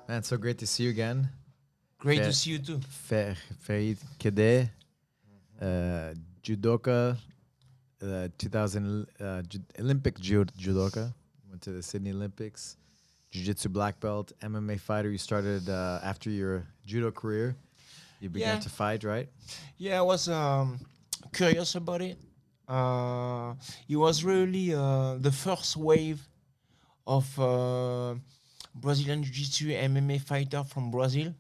Man, so great to see you again. Great to see you too. Ferrid Kheder, judoka, 2000 Olympic judoka. Went to the Sydney Olympics. Jiu-Jitsu Black Belt, MMA fighter. You started after your judo career. You began Yeah, to fight, right? yeah, I was curious about it. It was really the first wave of Brazilian Jiu-Jitsu MMA fighter from Brazil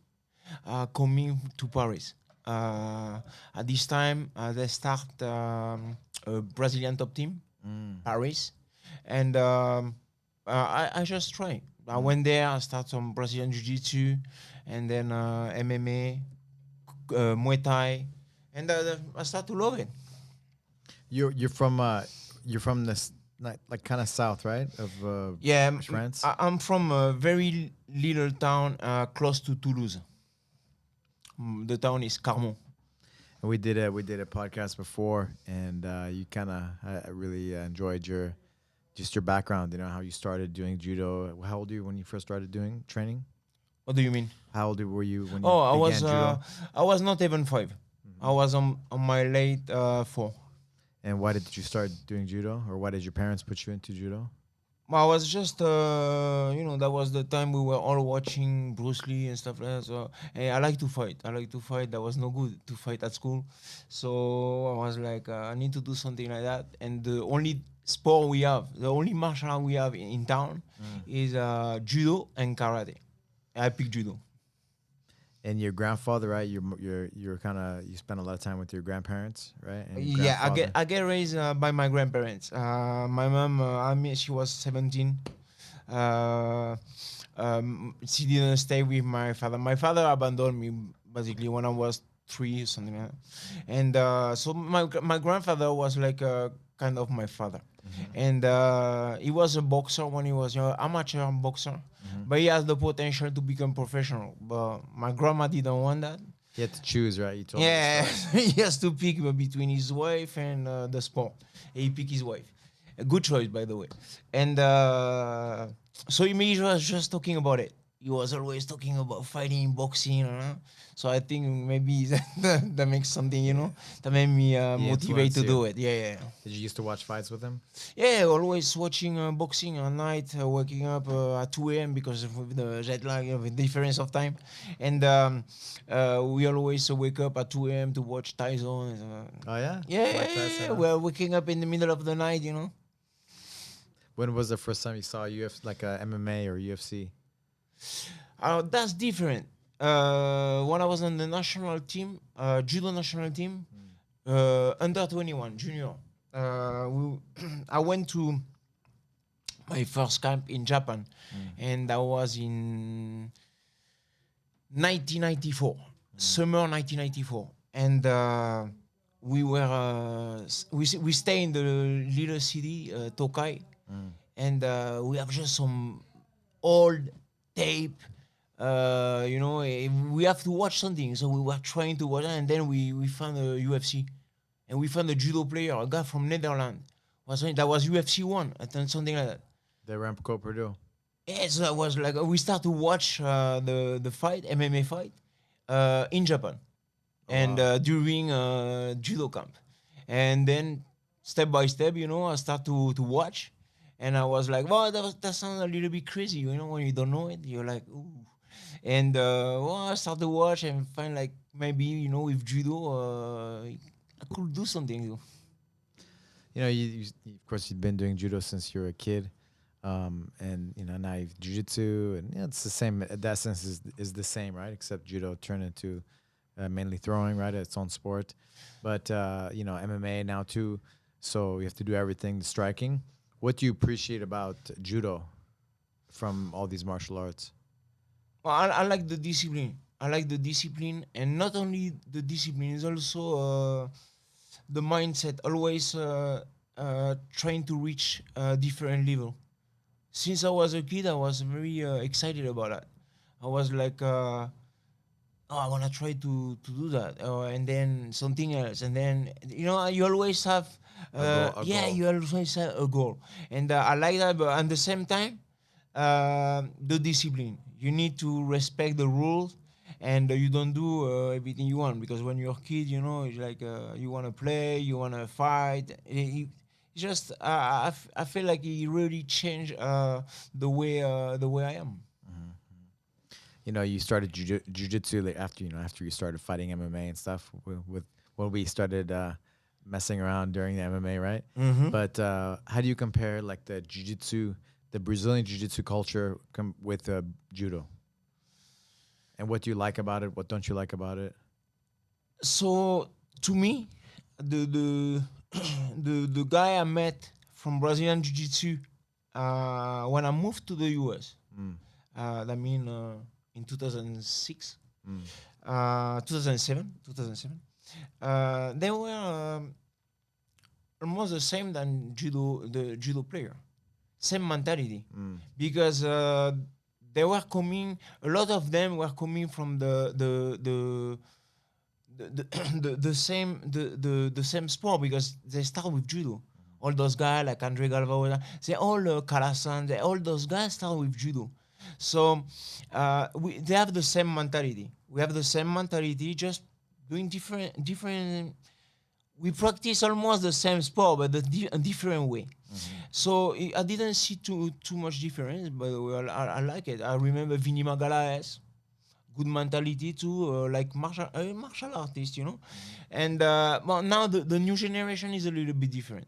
coming to Paris. At this time, they start a Brazilian top team, Paris, and I just try. I went there. I started some Brazilian Jiu-Jitsu, and then MMA, Muay Thai, and I start to love it. You're from this like kind of south, right? Of Yeah, France. I'm from a very little town close to Toulouse. The town is Carmont. And we did a podcast before, and you kind of I really enjoyed your background. You know how you started doing judo. How old were you when you first started doing training? What do you mean? How old were you when you Oh, began judo? I was not even 5. I was on my late 4. And why did you start doing judo, or why did your parents put you into judo? I was just, that was the time we were all watching Bruce Lee and stuff like that. So I like to fight. I like to fight. That was no good to fight at school. So I was like, I need to do something like that. And the only sport we have, the only martial art we have in town is judo and karate. I picked judo. And your grandfather, right? You're kind of you spent a lot of time with your grandparents, right? And your Yeah, grandfather. I get raised by my grandparents. My mom, she was 17. Uh, she didn't stay with my father. My father abandoned me basically when I was 3, something like that. And so my grandfather was like kind of my father. And he was a boxer when he was young, amateur boxer, but he has the potential to become professional. But my grandma didn't want that. He had to choose, right? You told me. Yeah, The story. he has to pick between his wife and the sport. He picked his wife. A good choice, by the way. And so he was just talking about it. He was always talking about fighting, boxing. So I think maybe that makes something, that made me He motivate influenced to you. do it. Yeah. Did you used to watch fights with him? Yeah, always watching boxing at night, waking up at 2 a.m. because of the jet lag, the difference of time. And we always wake up at 2 a.m. to watch Tyson. Oh yeah, Yeah, Mike Tyson. Huh? we're waking up in the middle of the night. When was the first time you saw like a MMA or UFC? That's different. When I was on the national team, judo national team, under 21, junior, I went to my first camp in Japan, and that was in 1994, summer 1994, and we stay in the little city Tokai, and we have just some old tape. We have to watch something, so we were trying to watch it, and then we found a UFC, and we found a judo player, a guy from Netherlands. That was UFC one, something like that. The Remco Purdue. Yeah, so that was like we start to watch the fight, MMA fight, in Japan, and wow. during judo camp, and then step by step, I start to watch, and I was like, wow, that sounds a little bit crazy, when you don't know it, you're like, ooh, and I start to watch and find like maybe with judo, I could do something. You know, of course you've been doing judo since you were a kid, and now you've jiu-jitsu, and it's the same. That sense is the same, right? Except judo turned into mainly throwing, right? Its own sport, but MMA now too. So you have to do everything. The striking. What do you appreciate about judo from all these martial arts? Well, I like the discipline. I like the discipline, and not only the discipline, it's also the mindset. Always trying to reach a different level. Since I was a kid, I was very excited about that. I was like, oh, I wanna try to do that, and then something else, and then you always have, A goal. A yeah, goal. you always have a goal, and I like that. But at the same time, the discipline. You need to respect the rules, and you don't do everything you want, because when you're a kid, you know, it's like you want to play, you want to fight. It's just I feel like it really changed the way I am. You know, you started jujitsu like after after you started fighting MMA and stuff with when we started messing around during the MMA, right? Mm-hmm. But how do you compare like the jujitsu, the Brazilian jujitsu culture with judo? And what do you like about it? What don't you like about it? So to me, the the guy I met from Brazilian Jiu Jitsu when I moved to the US, Mm, that mean in 2006, mm, 2007, they were almost the same than the judo player, same mentality, mm, because they were coming. A lot of them were coming from the same sport, because they start with judo. All those guys like Andre Galvao, they all Kalasan, all those guys start with judo. So they have the same mentality. We have the same mentality, just doing different. We practice almost the same sport, but a different way. So I didn't see too much difference, but well, I like it. I remember Vinny Magalaes, good mentality too, like martial artist, you know. And well, now the new generation is a little bit different.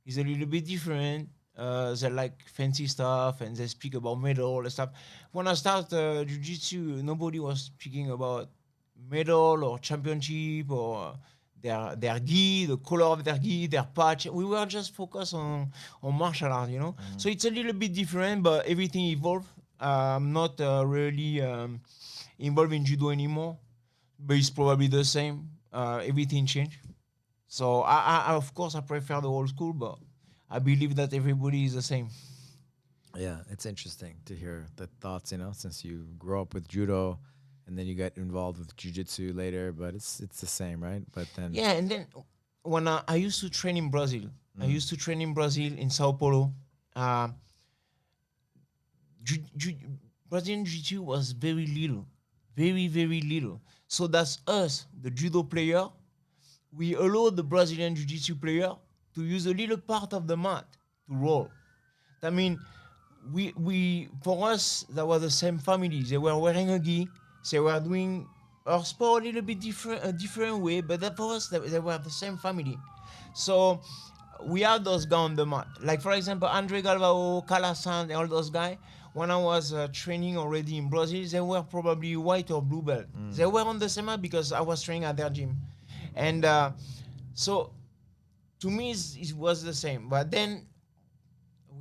It's a little bit different. They like fancy stuff and they speak about medal and stuff. When I started jiu-jitsu, nobody was speaking about medal or championship or their gi, the color of their gi, their patch. We were just focused on martial art, you know. So it's a little bit different, but everything evolved. I'm not really involved in judo anymore, but it's probably the same. Everything changed. So of course I prefer the old school, but I believe that everybody is the same. yeah, it's interesting to hear the thoughts. You know, since you grew up with judo, and then you got involved with jujitsu later, but it's the same, right? But then, Yeah, and then when I used to train in Brazil, I mm, used to train in Brazil in Sao Paulo. Uh, ju- ju- Brazilian Jiu-Jitsu was very little, very little. So that's us, the judo player. We allow the Brazilian Jiu-Jitsu player to use a little part of the mat to roll. I mean, we for us that was the same family. They were wearing a gi. They were doing our sport a little bit different, a different way, but that for us they were the same family. So we had those guys on the mat. Like for example, Andre Galvao, Calasan, and all those guys. When I was training already in Brazil, they were probably white or blue belt. They were on the same mat because I was training at their gym, and so to me it was the same. But then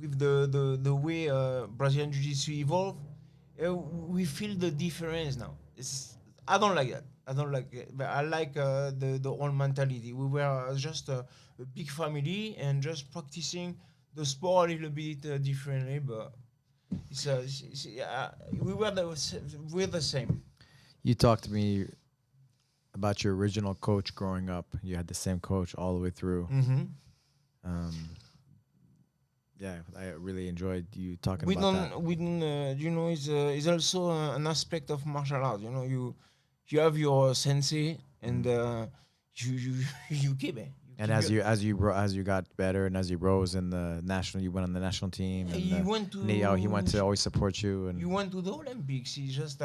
with the way Brazilian Jiu-Jitsu evolved, we feel the difference now. I don't like that. I don't like it, but I like the old mentality. We were just a big family and just practicing the sport a little bit differently, but we're the same. you talked to me about your original coach growing up. You had the same coach all the way through. Mm-hmm. Um, yeah, I really enjoyed you talking We about that. don't we don't you know it's also an aspect of martial art. You know, you have your sensei and you you keep it. You And keep your, as you got better and as you rose in the national, you went on the national team, and you went Neo, he went to to always support you. you And went to the Olympics. He just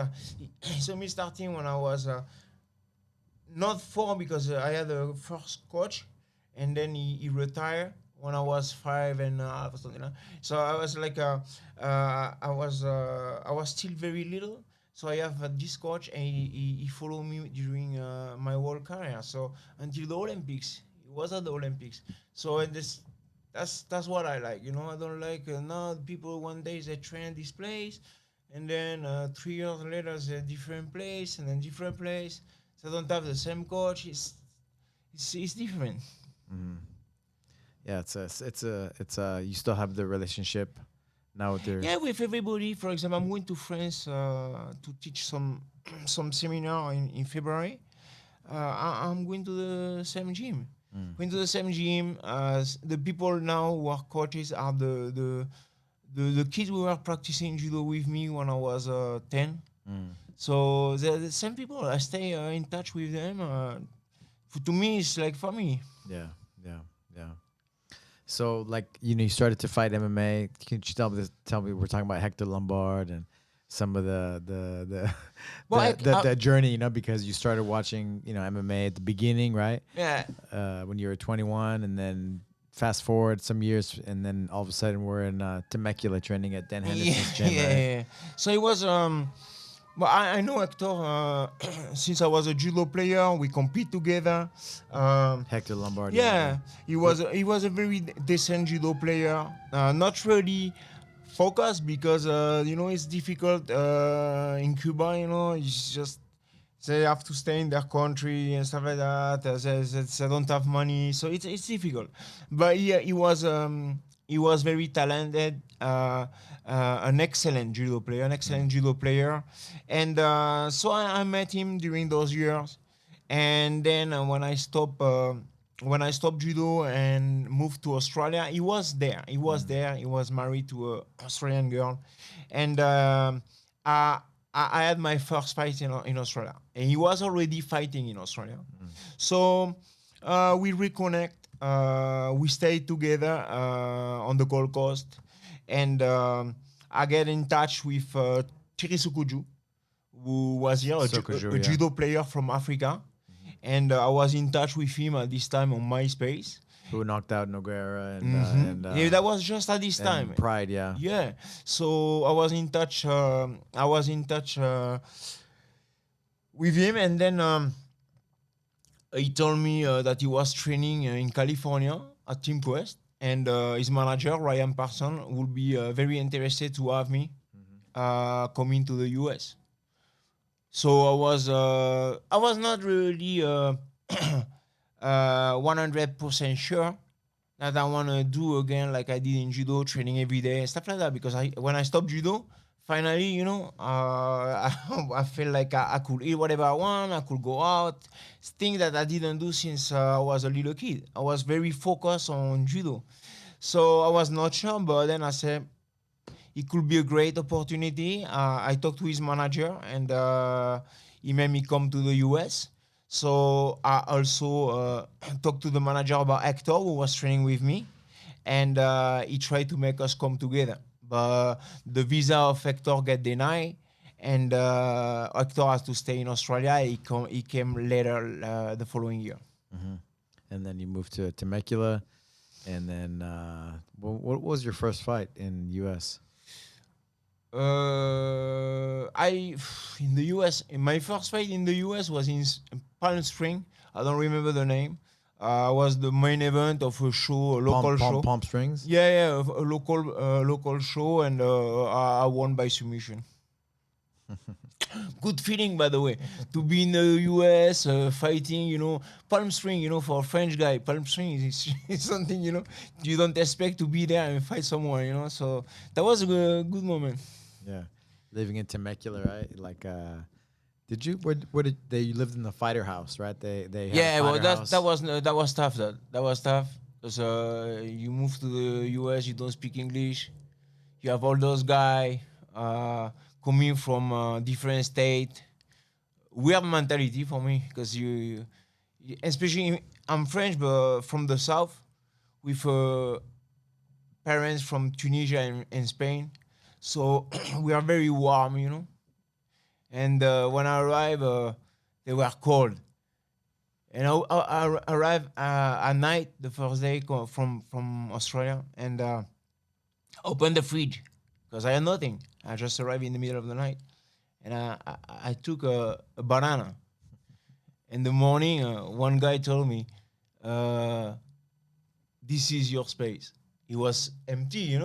he saw me starting when I was not four, because I had a first coach, and then he retired when I was 5.5 or something like that. So I was like I was still very little. So I have this coach, and he followed me during my whole career. So until the Olympics, he was at the Olympics. So that's what I like. You know, I don't like now people one day they train this place, and then 3 years later they're different place, and then different place. So I don't have the same coach. It's different. mhm. Yeah, it's a you still have the relationship now with your. Yeah, with everybody. For example, I'm going to France to teach some seminar in February. I'm going to the same gym. Mm, Going to the same gym. The people now who are coaches are the kids who were practicing judo with me when I was 10. Mm. So the same people. I stay in touch with them. To me, it's like family. Yeah, yeah, yeah. So, like, you started to fight MMA. Can you tell me, we're talking about Hector Lombard and some of the Well, the journey, because you started watching, MMA at the beginning, right? yeah. When you were 21, and then fast forward some years, and then all of a sudden we're in Temecula training at Dan Henderson's gym, right? Yeah. So it was well, I know Hector since I was a judo player. We compete together. Hector Lombard. Yeah, he was a very decent judo player. Not really focused because it's difficult in Cuba. It's just they have to stay in their country and stuff like that. They don't have money, so it's difficult. But yeah, he was very talented. An excellent judo player, and so I met him during those years, and then when I stopped judo and moved to Australia, he was there. He was married to an Australian girl, and I had my first fight in Australia, and he was already fighting in Australia. So we reconnect. We stayed together on the Gold Coast, and I get in touch with Thierry Sukuju, who was here, a judo player from Africa. And I was in touch with him at this time on MySpace. Who knocked out Noguera and Yeah, that was just at this time. Pride, yeah. Yeah. So I was in touch. With him, and then he told me that he was training in California at Team Quest, and his manager Ryan Parson would be very interested to have me coming to the US. So I was not really 100% sure that I want to do again like I did in judo, training every day and stuff like that. Because when I stopped judo, finally, I felt like I could eat whatever I want. I could go out. It's things that I didn't do since I was a little kid. I was very focused on judo. So I was not sure, but then I said, it could be a great opportunity. I talked to his manager, and he made me come to the US. So I also talked to the manager about Hector, who was training with me, and he tried to make us come together. But the visa of Hector get denied, and Hector has to stay in Australia. He came later the following year. Mm-hmm. And then you moved to Temecula, and then what was your first fight in US? In the US, my first fight in the US was in Palm Springs. I don't remember the name. Was the main event of a show, a local show. Palm Springs. Yeah, a local show, and I won by submission. Good feeling, by the way, to be in the US fighting. Palm Springs. For a French guy, Palm Springs is something you don't expect to be there and fight someone. So that was a good moment. Yeah, living in Temecula, right? Like, did you? Where did they? You lived in the fighter house, right? They had Yeah, a well, fighter house. that was tough. That was tough because you move to the US, you don't speak English. You have all those guys coming from different state. Weird mentality for me because especially I'm French, but from the south, with parents from Tunisia and Spain. So we are very warm. And when I arrived, they were cold. And I arrived at night the first day from Australia, and opened the fridge because I had nothing. I just arrived in the middle of the night, and I took a banana. In the morning, one guy told me, "This is your space." It was empty,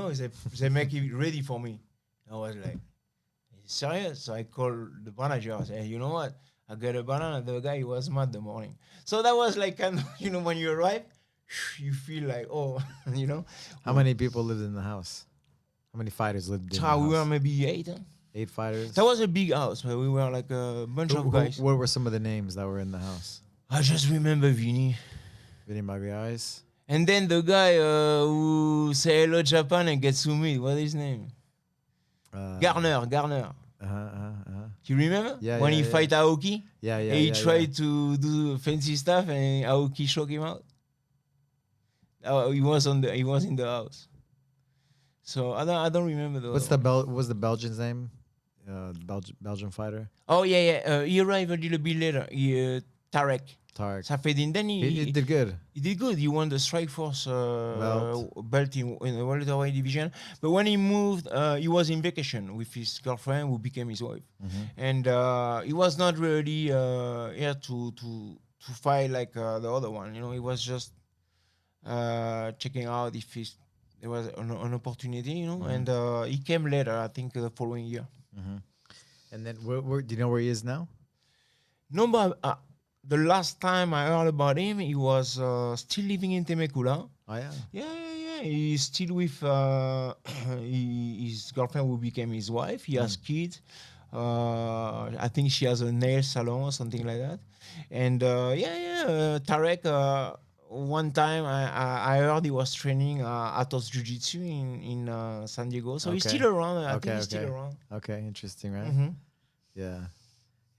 they make it ready for me. I was like, serious? So I called the manager. I said, you know what? I got a banana. The guy was mad the morning. So that was like, when you arrive, you feel like, How many people lived in the house? How many fighters lived in the house? We were maybe 8. 8 fighters? That was a big house, but we were like a bunch of guys. What were some of the names that were in the house? I just remember Vinny. Vinny Magalhães. And then the guy who say hello Japan and gets to meet, what is his name? Garner. You remember? Yeah, when yeah, he yeah. fight Aoki? Yeah, And he yeah. tried to do fancy stuff and Aoki shook him out. He was in the house. So I don't remember the What's other the one. What was the Belgian's name? Belgian fighter. Oh yeah. He arrived a little bit later. Tarek. Tarek. Safedin. Then He did good. he did good. He won the Strike Force belt in the welterweight division. But when he moved, he was in vacation with his girlfriend, who became his wife, and he was not really here to fight like the other one. You know, he was just checking out if there was an opportunity. You know, and he came later. I think the following year. And then where do you know where he is now? No, but the last time I heard about him, he was still living in Temecula. Oh yeah. Yeah. He's still with his girlfriend, who became his wife. He has kids. I think she has a nail salon or something like that. And Tarek. One time I heard he was training Atos Jiu-Jitsu in San Diego. So he's Okay. still around. I Okay, think he's still okay. around. Okay, interesting, right? Mm-hmm.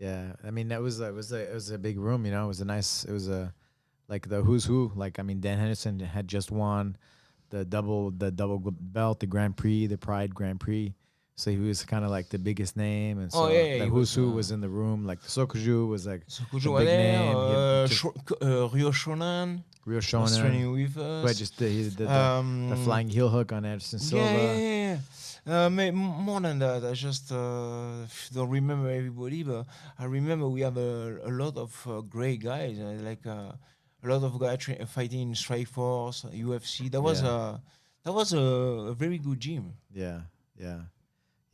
Yeah. I mean, it was a big room, you know. It was a like the who's who. Like, I mean, Dan Henderson had just won the double belt, the Grand Prix, the Pride Grand Prix. So he was kind of like the biggest name, and so the who's who was in the room. Like Sokuju was like Sokuju the was big there. name. He just- Rio Shonan Real was Shonen. training with us. But just he did the flying heel hook on Anderson Silva. Yeah. More than that, I just don't remember everybody, but I remember we have a lot of great guys, a lot of guys fighting in Strike Force, UFC. That was a very good gym. Yeah.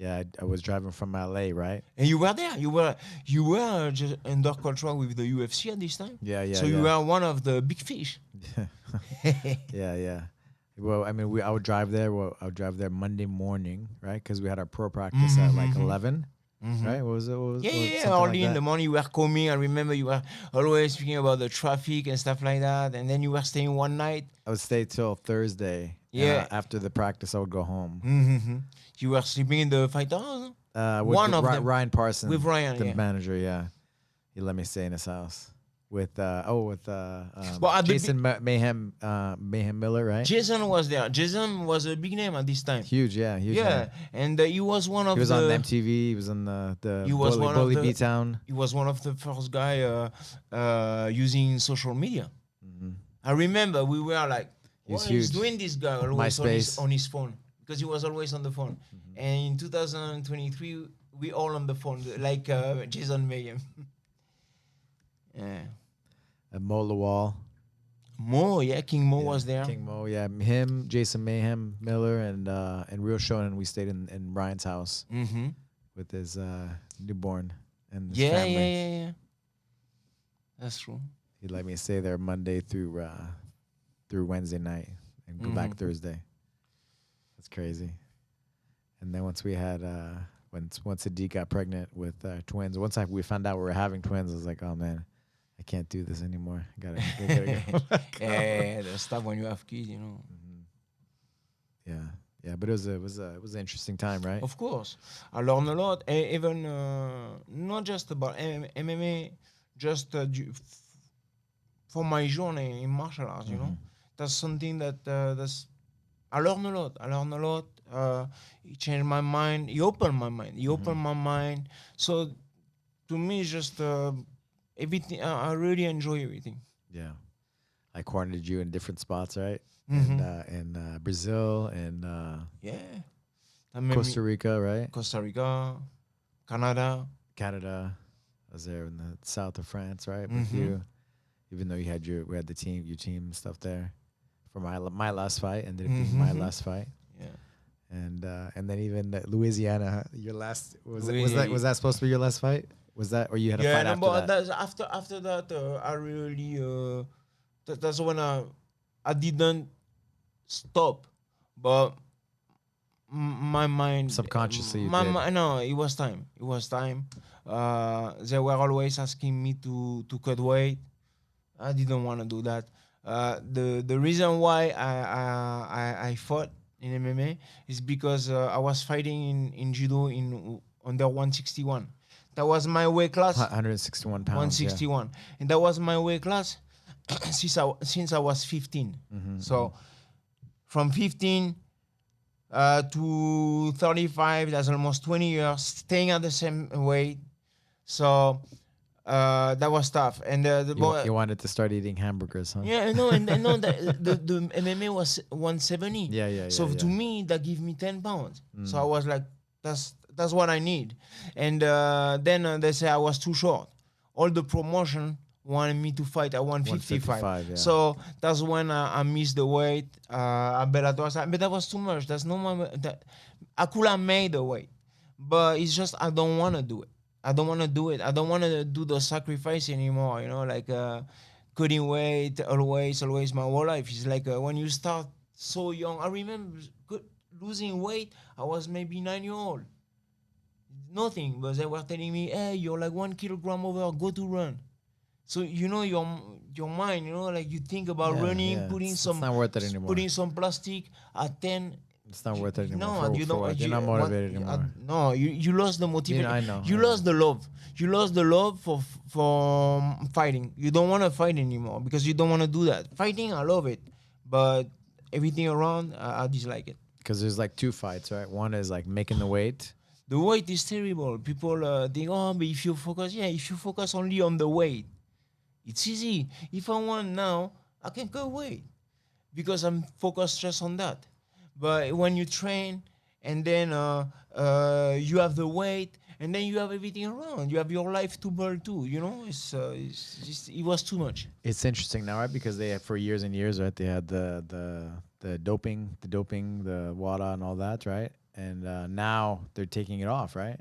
I was driving from LA, right? And you were there. You were just under contract with the UFC at this time. Yeah. So you were one of the big fish. Yeah. Well, I mean, I would drive there. I would drive there Monday morning, right? Because we had our pro practice at like 11, right? What was it? Early in the morning, you were coming. I remember you were always speaking about the traffic and stuff like that. And then you were staying one night. I would stay till Thursday. Yeah. After the practice, I would go home. You were sleeping in the fight house? With One of them. Ryan Parsons, With Ryan, the yeah. manager. Yeah, he let me stay in his house with at the Jason Mayhem Miller, right? Jason was there. Jason was a big name at this time. Huge. Yeah, and he was one of He was the. on MTV. He was on the He was one of Bully the- B-Town. He was one of the first guy using social media. I remember we were like, He's what is huge. doing this guy always MySpace. on his phone? Because he was always on the phone. And in 2023, we all on the phone, like Jason Mayhem. Yeah. Mo Lawal. Mo, yeah, King Mo was there. King Mo, yeah. Him, Jason Mayhem Miller, and Real Shonen. We stayed in Ryan's house Mm-hmm. with his newborn and his Yeah. family. That's true. He let me stay there Monday through Wednesday night and go back Thursday. That's crazy. And then once we had once Sadiq got pregnant with twins, we found out we were having twins, I was like, oh man, I can't do this anymore. I gotta go back home. Yeah, the stuff when you have kids, you know. Yeah, but it was an interesting time, right? Of course, I learned a lot. Even not just about MMA, just for my journey in martial arts. You know, that's something that I learned a lot. It changed my mind. It opened my mind. So to me, it's just everything. I really enjoy everything. Yeah, I cornered you in different spots, right? Mhm. In Brazil and Yeah. That made Costa me- Rica, right? Costa Rica, Canada. Canada. I was there in the south of France, right? With you, even though we had your team stuff there for my last fight, ended up being my last fight. Yeah. And then even Louisiana, your last was that supposed to be your last fight? Was that, or you had a fight after but that? after that, I really that's when I didn't stop, but my mind Subconsciously you my did. no, it was time. They were always asking me to cut weight. I didn't want to do that. The reason why I fought in MMA is because I was fighting in judo in under 161. That was my weight class. 161 pounds. 161, and that was my weight class since I was 15. So from 15 to 35, that's almost 20 years staying at the same weight. So that was tough. And You wanted to start eating hamburgers, huh? yeah, no, and no, the MMA was 170. Yeah. So to me, that gave me 10 pounds. So I was like, that's what I need. And then they say I was too short. All the promotion wanted me to fight at 155. 155, yeah. So that's when I missed the weight. Bellator, but that was too much. That's no more. I could have made the weight, but it's just I don't want to do it. I don't want to do it. I don't want to do the sacrifice anymore. You know, like cutting weight always my whole life. It's like when you start so young. I remember losing weight. I was maybe 9 years old. Nothing, but they were telling me, "Hey, you're like 1 kilogram over. Go to run." So you know your mind. You know, like you think about running, putting it's not worth it anymore. putting some plastic at 10. It's not worth it anymore. No, you don't. You're not motivated anymore. No, you lost the motivation. I know. You lost the love. You lost the love for fighting. You don't want to fight anymore because you don't want to do that. Fighting, I love it, but everything around, I dislike it. Because there's like two fights, right? One is like making the weight. The weight is terrible. People think, oh, but if you focus only on the weight, it's easy. If I want now, I can cut weight because I'm focused just on that. But when you train and then you have the weight and then you have everything around, you have your life to build too. You know, it's just it was too much. It's interesting now, right? Because they had for years and years, right? They had the doping, the WADA and all that, right? And now they're taking it off, right?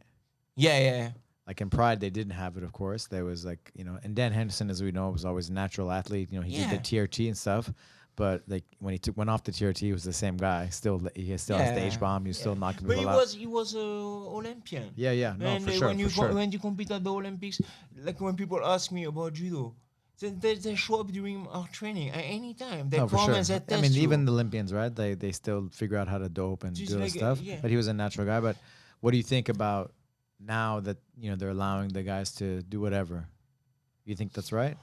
Yeah. Like in Pride, they didn't have it, of course. There was like, and Dan Henderson, as we know, was always a natural athlete. You know, he did the TRT and stuff. But like when he went off the TRT, he was the same guy. He still has the H bomb. He was still knocking people out. But he was a Olympian. Yeah. No, And for sure. when you compete at the Olympics, like when people ask me about judo, they show up during our training at any time. They come and they test I mean, you. even the Olympians, right? They still figure out how to dope and Just do like that stuff. But he was a natural guy. But what do you think about now that they're allowing the guys to do whatever? You think that's right?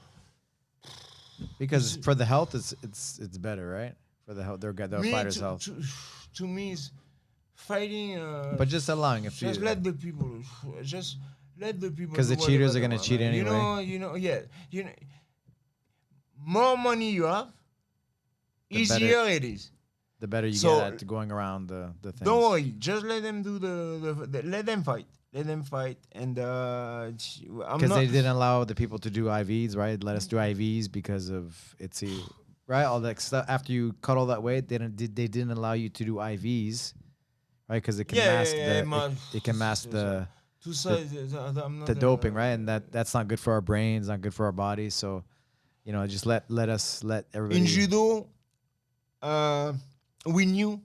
Because for the health, it's better, right? For the health, their fighters' health. To me, it's fighting. But just allowing let the people. Just let the people. Because the cheaters are gonna cheat anyway. More money you have, easier it is. The better you get at going around the things. Don't worry, just let them do let them fight. Let them fight, and because they didn't allow the people to do IVs, right? Let us do IVs because of right? All that stuff. After you cut all that weight, they didn't allow you to do IVs, right? Because it can mask the doping, right? And that's not good for our brains, not good for our bodies. So, just let everybody. In judo, we knew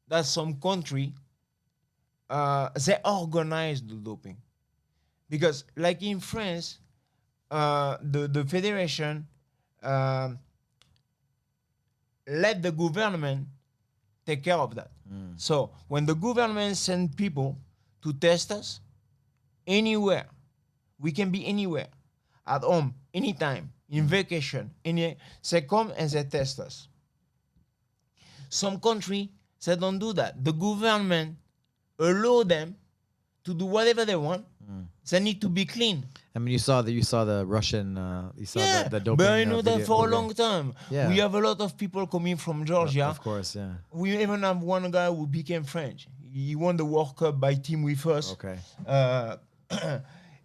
that some country. They organize the doping because, like in France, the federation let the government take care of that. So when the government send people to test us anywhere, we can be anywhere, at home, anytime, in vacation, they come and they test us. Some country they don't do that. The government allow them to do whatever they want. They need to be clean. I mean, you saw the Russian, the doping. But I know that for a long time. Yeah. We have a lot of people coming from Georgia. Of course, yeah. We even have one guy who became French. He won the World Cup by team with us. Okay.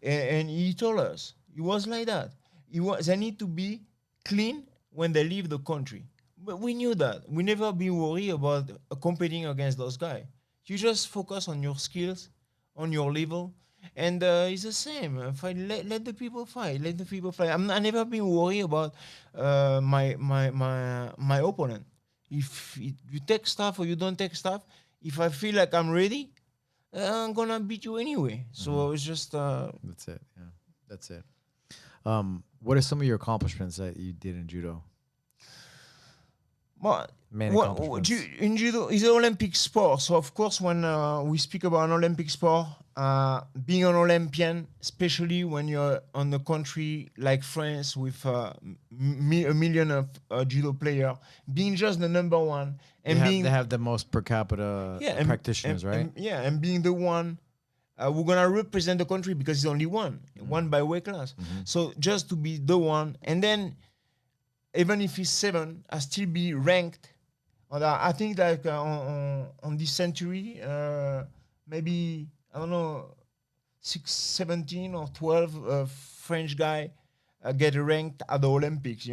And he told us, it was like that. They need to be clean when they leave the country. But we knew that. We never been worried about competing against those guys. You just focus on your skills, on your level, and it's the same. Let the people fight. Let the people fight. I never been worried about my opponent. If you take stuff or you don't take stuff, if I feel like I'm ready, I'm gonna beat you anyway. So it's just. That's it. Yeah, that's it. What are some of your accomplishments that you did in judo? Well, main well, accomplishments? in judo is an Olympic sport, so of course when we speak about an Olympic sport, being an Olympian, especially when you're on a country like France with a million of judo player, being just the number one and They have the most per capita yeah, practitioners, right? yeah, and being the one we're gonna represent the country because it's only one by weight class. So just to be the one, and then even if he's seven, I still be ranked. I think like on this century, maybe I don't know, 17 or 12 French guy get ranked at the Olympics.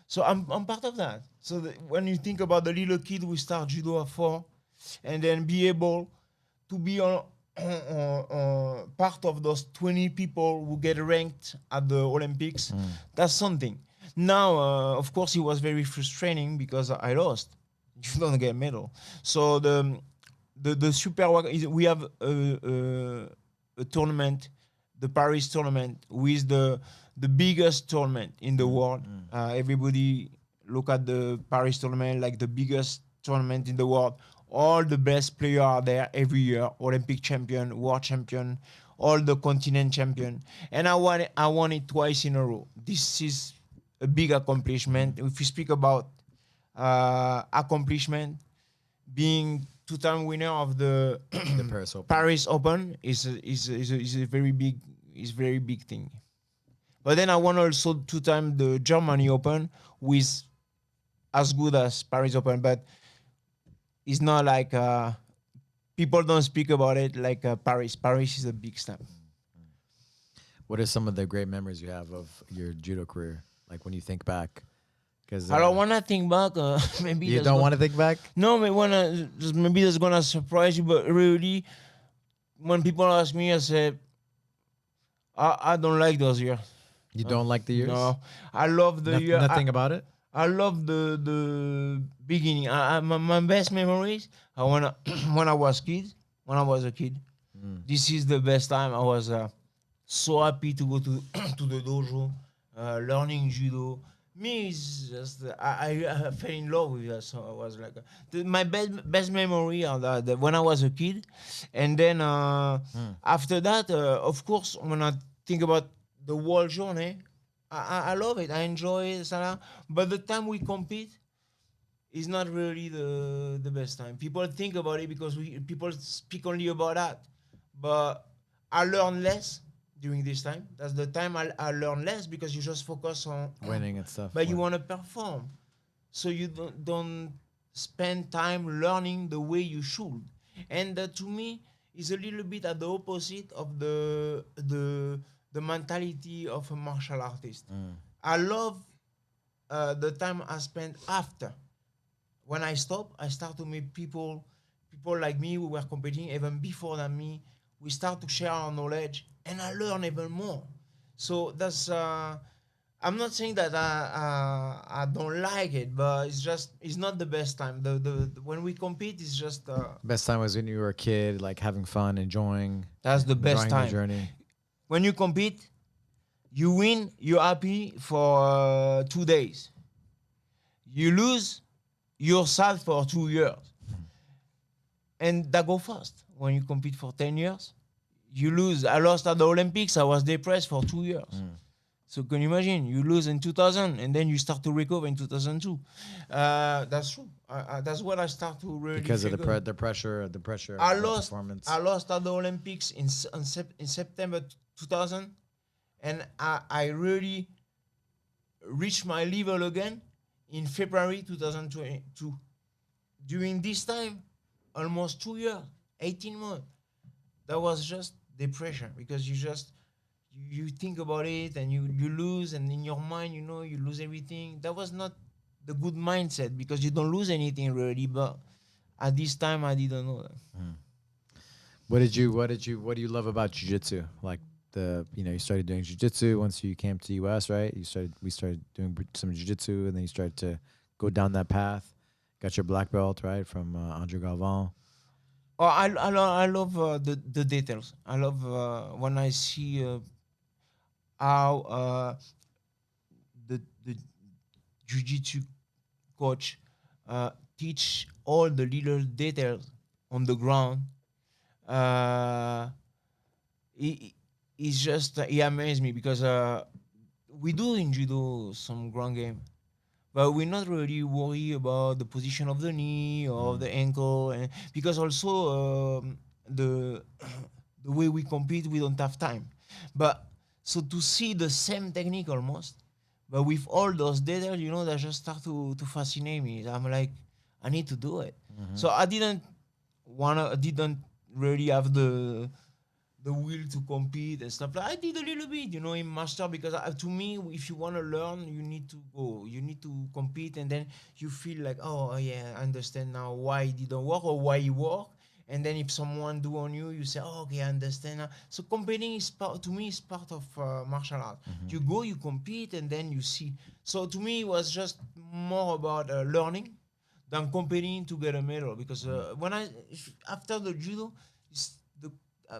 So I'm part of that. So when you think about the little kid who start judo at 4, and then be able to be on part of those 20 people who get ranked at the Olympics, that's something. Now, of course, it was very frustrating because I lost. You don't get a medal. So the super we have a tournament, the Paris tournament, with the biggest tournament in the world. Everybody look at the Paris tournament like the biggest tournament in the world. All the best players are there every year. Olympic champion, world champion, all the continent champion. And I won it twice in a row. This is a big accomplishment. If we speak about accomplishment, being two-time winner of the Paris Open is a very big thing. But then I won also two-time the Germany Open, with as good as Paris Open, but it's not like people don't speak about it like Paris. Paris is a big step. What are some of the great memories you have of your judo career? Like when you think back, because I don't want to think back. Maybe you don't want to think back. No, maybe that's gonna surprise you. But really, when people ask me, I say, I don't like those years. You don't like the years? No, I love the year. Nothing about it. I love the beginning. My best memories are when I was a kid. This is the best time. I was so happy to go to to the dojo, learning judo. Me is just I fell in love with that. So I was like my best memory are that when I was a kid, and then after that, of course, when I think about the world journey, I love it. I enjoy it, Salah. But the time we compete is not really the best time. People think about it because people speak only about that. But I learn less during this time. That's the time I learn less because you just focus on winning and stuff. But you want to perform. So you don't spend time learning the way you should. And to me, is a little bit at the opposite of the mentality of a martial artist. I love the time I spent after. When I stop, I start to meet people like me who were competing even before than me. We start to share our knowledge, and I learn even more. So that's. I'm not saying that I don't like it, but it's not the best time. The when we compete, it's just. Best time was when you were a kid, like having fun, enjoying. That's the best time. The journey. When you compete, you win, you're happy for 2 days. You lose, you're sad for 2 years. And that go fast. When you compete for 10 years, you lose. I lost at the Olympics, I was depressed for 2 years. So can you imagine? You lose in 2000 and then you start to recover in 2002. That's true. That's when I start to really because of the pressure. I lost at the Olympics in September 2000, and I really reached my level again in February 2022. During this time, almost 2 years, 18 months, that was just depression because you think about it and you lose, and in your mind, you lose everything. That was not the good mindset because you don't lose anything really, but at this time I didn't know that. What do you love about jiu-jitsu? Like you started doing jiu-jitsu once you came to US, right? We started doing some jiu-jitsu, and then you started to go down that path. Got your black belt, right, from Andre Galvao. Oh, I love the details. I love when I see how the jiu-jitsu coach teach all the little details on the ground. Uh, it, it's just it amazed me because we do in judo some ground game, but we're not really worried about the position of the knee or the ankle, and because also the the way we compete, we don't have time. But so to see the same technique almost, but with all those details, that just start to fascinate me. I'm like, I need to do it. So I didn't really have the will to compete and stuff. Like I did a little bit, in master because to me, if you want to learn, you need to go, you need to compete, and then you feel like, oh yeah, I understand now why it didn't work or why it worked. And then if someone do on you, you say, oh, okay, I understand now. So competing is to me is part of martial art. You go, you compete, and then you see. So to me, it was just more about learning than competing to get a medal. Because after the judo, the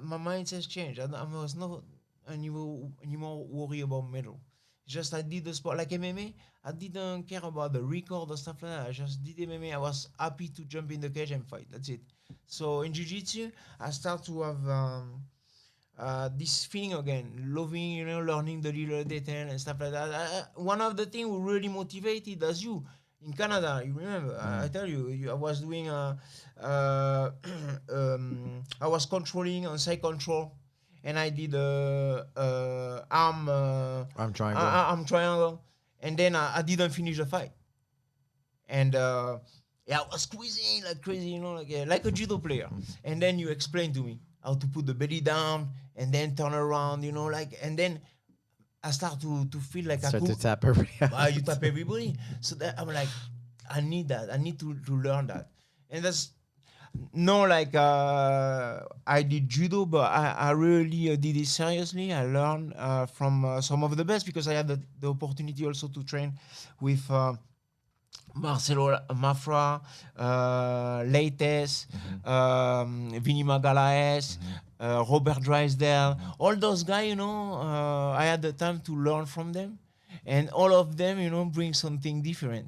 my mindset has changed. I was not anymore worried about medal. Just I did the sport like MMA. I didn't care about the record or stuff like that. I just did MMA. I was happy to jump in the cage and fight. That's it. So in jiu-jitsu, I start to have this feeling again, loving, learning the little detail and stuff like that. One of the things who really motivated as you in Canada, you remember? I tell you, I was doing I was controlling on side control, and I did Arm triangle. arm triangle, and then I didn't finish the fight, and yeah, I was squeezing like crazy, like a judo player. And then you explain to me how to put the belly down and then turn around, and then I start to feel like Start to tap everybody. you tap everybody. So that I'm like, I need that. I need to learn that. And that's no like I did judo, but I really did it seriously. I learned from some of the best because I had the opportunity also to train with Marcelo Mafra, Leites, Vinny Magalaes, Robert Drysdale, all those guys, I had the time to learn from them. And all of them, bring something different.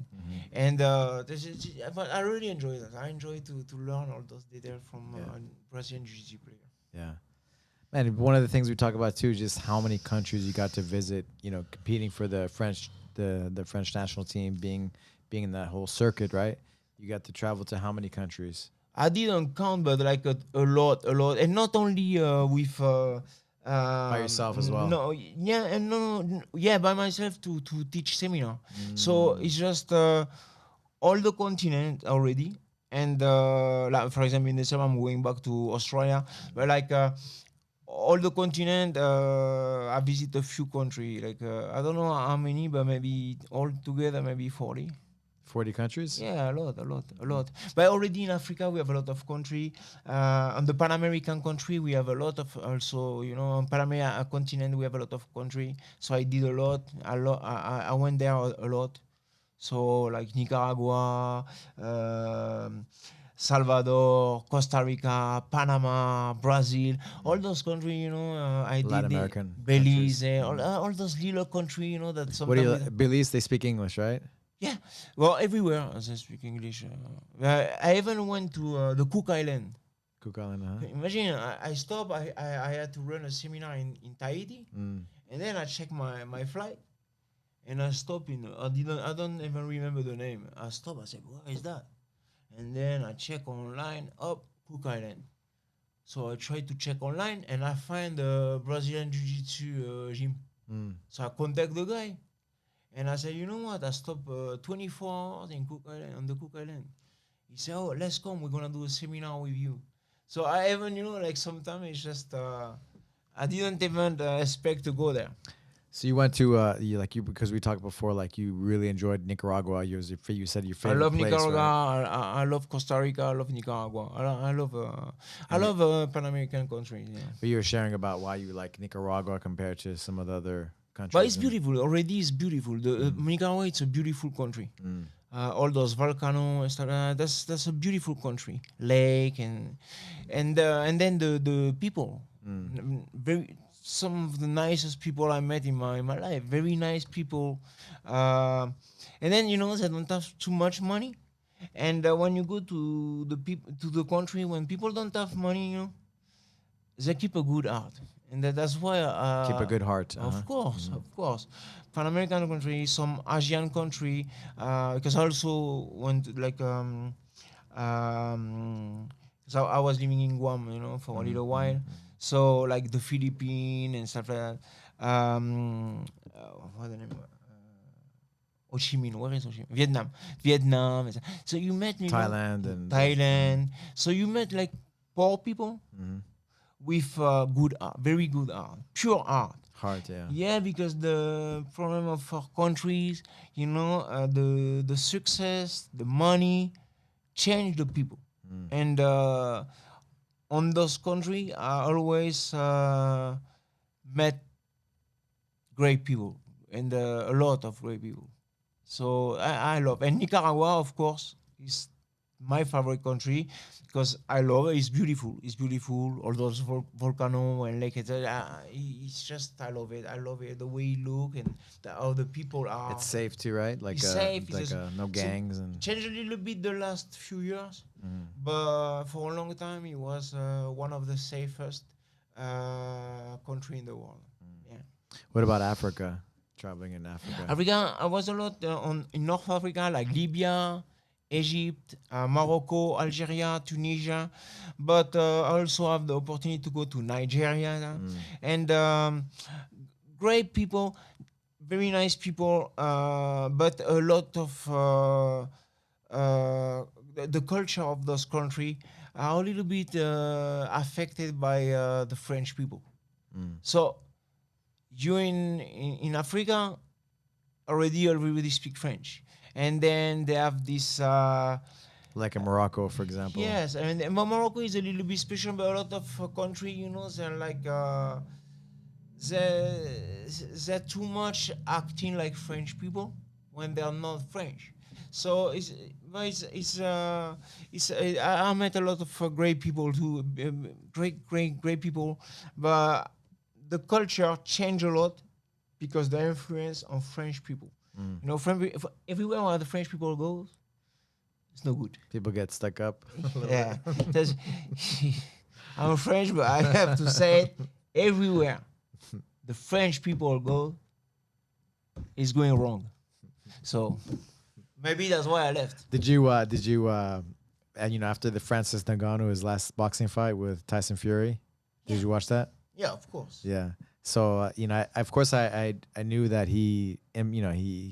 And but I really enjoy that. I enjoy to learn all those details from Brazilian Jiu-Jitsu player. Yeah. Man, one of the things we talk about too is just how many countries you got to visit, competing for the French national team, being in that whole circuit, right? You got to travel to how many countries? I didn't count, but like a lot, and not only with By yourself as well? No, yeah, and no, yeah, by myself to teach seminar. So it's just all the continent already, and like for example in December I'm going back to Australia, but like all the continent, I visit a few countries. Like I don't know how many, but maybe all together maybe 40. 40 countries? Yeah, a lot. But already in Africa, we have a lot of country. On the Pan American country, we have a lot of also, on Pan American continent, we have a lot of country. So I did a lot. I went there a lot. So like Nicaragua, Salvador, Costa Rica, Panama, Brazil, all those countries, I did. Latin American Belize, all those little countries, that What do sometimes. you, Belize, they speak English, right? Yeah, well, everywhere as I speak English. I even went to the Cook Island. Cook Island, huh? Imagine I stopped. I had to run a seminar in Tahiti, and then I checked my flight, and I stopped in. I don't even remember the name. I stopped. I said, "What is that?" And then I check online. Up Cook Island. So I tried to check online, and I find the Brazilian Jiu-Jitsu gym. So I contact the guy. And I said, you know what? I stopped 24 hours in Cook Island, on the Cook Island. He said, oh, let's come. We're going to do a seminar with you. So I even, like sometimes it's just, I didn't even expect to go there. So you went to, because we talked before, like you really enjoyed Nicaragua. You said your favorite I love place, Nicaragua. Right? I love Costa Rica. I love Nicaragua. I love Pan American countries. Yeah. But you were sharing about why you like Nicaragua compared to some of the other countries. But it's beautiful. Already it's beautiful. Nicaragua, it's a beautiful country. All those volcanoes, that's a beautiful country. Lake and then the people. Some of the nicest people I met in my life. Very nice people. And then they don't have too much money. And when you go to the to the country when people don't have money, they keep a good art, and that's why. Keep a good heart. Of course, of course. Pan American country, some Asian country, because also went like so I was living in Guam, for a little while. So like the Philippines and stuff like that. What's the name? Ho Chi Minh. Where is Ho Chi Minh? Vietnam. Vietnam. So you met Thailand and Thailand. So you met like poor people with good art, very good art, pure art. heart. Yeah. Yeah, because the problem of our countries, the success, the money, change the people, and on those countries, I always met great people and a lot of great people. So I love, and Nicaragua, of course, is my favorite country because I love it. It's beautiful. It's beautiful. All those volcano and lake. It's just I love it. I love it. The way it look and how the people are. It's safe too, right? Like It's safe. like no gangs and changed a little bit the last few years, but for a long time it was one of the safest country in the world. Yeah. What about Africa? Traveling in Africa. Africa, I was a lot in North Africa, like Libya, Egypt, Morocco, Algeria, Tunisia, but I also have the opportunity to go to Nigeria, and great people, very nice people, but a lot of the culture of those countries are a little bit affected by the French people. So you in Africa already everybody speak French, and then they have this like in Morocco, for example. yes, and Morocco is a little bit special, but a lot of country, they're like they're too much acting like French people when they're not French. So I met a lot of great people too, great people, but the culture changed a lot because the influence on French people. Everywhere where the French people go, it's no good. People get stuck up. Yeah, I'm French, but I have to say it. Everywhere the French people go, is going wrong. So maybe that's why I left. Did you and after the Francis Ngannou, his last boxing fight with Tyson Fury, did you watch that? Yeah, of course. Yeah. So of course I knew that he immigrated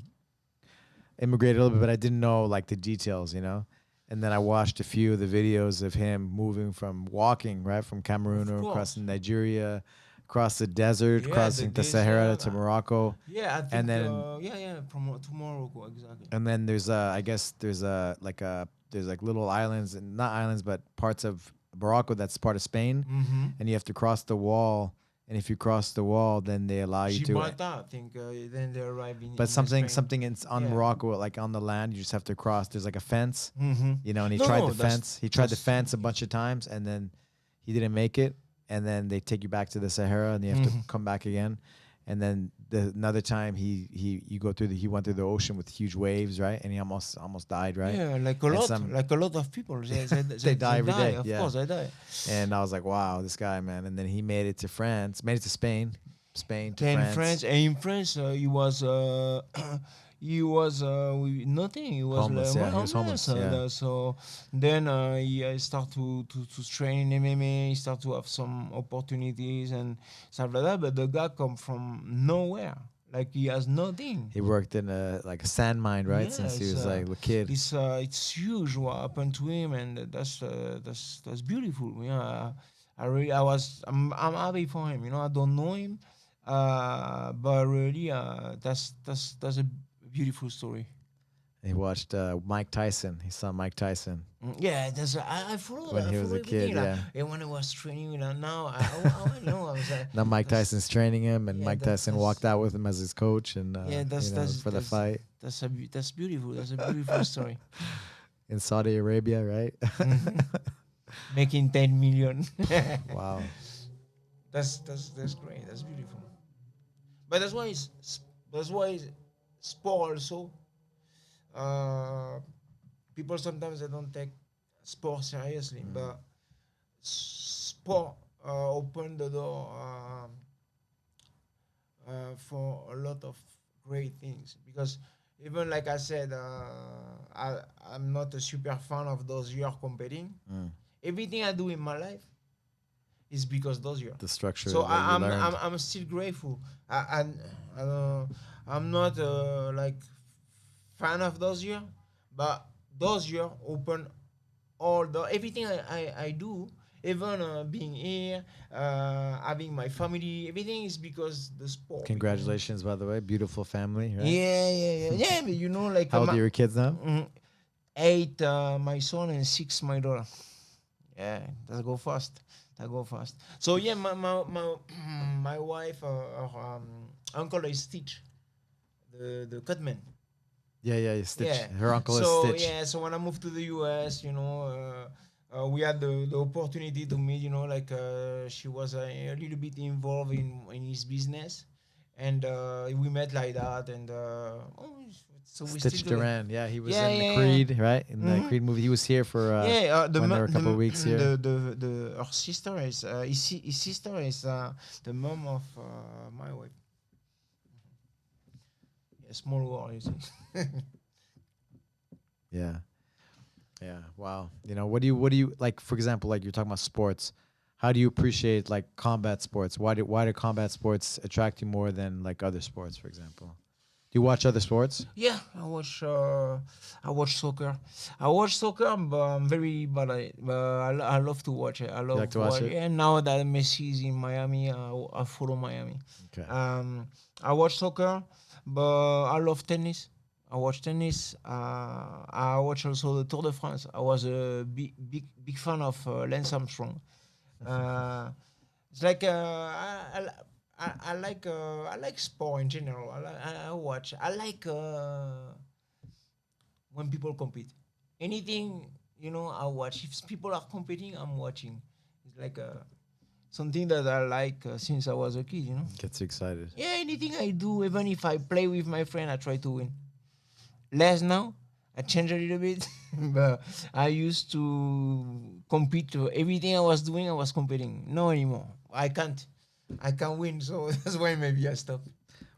a little bit, but I didn't know like the details, And then I watched a few of the videos of him moving from walking right from Cameroon across Nigeria, across the desert, crossing the Sahara to Morocco. Yeah, I think, and then to Morocco, exactly. And then there's I guess there's like little islands, and not islands but parts of Morocco that's part of Spain, and you have to cross the wall. And if you cross the wall, then they allow you Gibraltar, I think. Then they arrive in. But something on Morocco, like on the land, you just have to cross. There's like a fence, And he tried the fence. He tried the fence a bunch of times, and then he didn't make it. And then they take you back to the Sahara, and you have to come back again. And then another time he went through the ocean with huge waves, right? And he almost died, right? Yeah, like a lot of people. They die every day. Of course, they die. And I was like, wow, this guy, man. And then he made it to Spain to France. And in France, he was with nothing. He was homeless. He was homeless. So then he started to train in MMA. He started to have some opportunities and stuff like that. But the guy come from nowhere. Like he has nothing. He worked in a sand mine, right? Yeah, since he was like a kid. It's huge what happened to him, and that's beautiful. Yeah, I'm happy for him. I don't know him, but really, that's a beautiful story. He watched Mike Tyson. He saw Mike Tyson. Yeah, I followed when he was a kid. Yeah, and when I was training, now I was like. Now Mike Tyson's training him, and Mike Tyson walked out with him as his coach, and for the fight. That's beautiful. That's a beautiful story. In Saudi Arabia, right? Making 10 million. Wow. That's great. That's beautiful. But that's why sport also People sometimes they don't take sport seriously, but sport opened the door for a lot of great things. Because even like I said, I'm not a super fan of those years competing. Everything I do in my life is because those years. The structure So that you learned. I'm still grateful. I'm not like fan of those years, but those years open all the everything I do, even being here, having my family, everything is because the sport. Congratulations, by the way. Beautiful family, right? Yeah. But you know, like How old are your kids now? 8 my son and 6 my daughter. Yeah, that go fast. So yeah, my wife, her uncle is Stitch, the cutman. Yeah, Stitch. Yeah. Her uncle is So Stitch. yeah, so when I moved to the US, we had the opportunity to meet. Like she was a little bit involved in his business, and we met like that, and so we Stitch still Duran. Yeah, he was Yeah, in the yeah, Creed, right? In the Mhm. Creed movie. He was here for the when there were a couple of weeks here. her sister is his sister is the mom of my wife. A small world, you see. Yeah. Yeah. Wow. What do you like, for example, like you're talking about sports. How do you appreciate like combat sports? Why do combat sports attract you more than like other sports, for example? Do you watch other sports? Yeah, I watch soccer. I watch soccer, but I'm very bad at it. But I love to watch it. I You like love to watch watch it? it. And now that Messi is in Miami, I follow Miami. Okay. I watch soccer, but I love tennis. I watch tennis. I watch also the Tour de France. I was a big fan of Lance Armstrong. Uh, it's like I like sport in general. I watch. I like when people compete. Anything I watch. If people are competing, I'm watching. It's like something that I like since I was a kid. Gets you excited. Yeah, anything I do, even if I play with my friend, I try to win. Less now, I changed a little bit, but I used to compete. Everything I was doing, I was competing. No anymore. I can't win, so that's why maybe I stopped.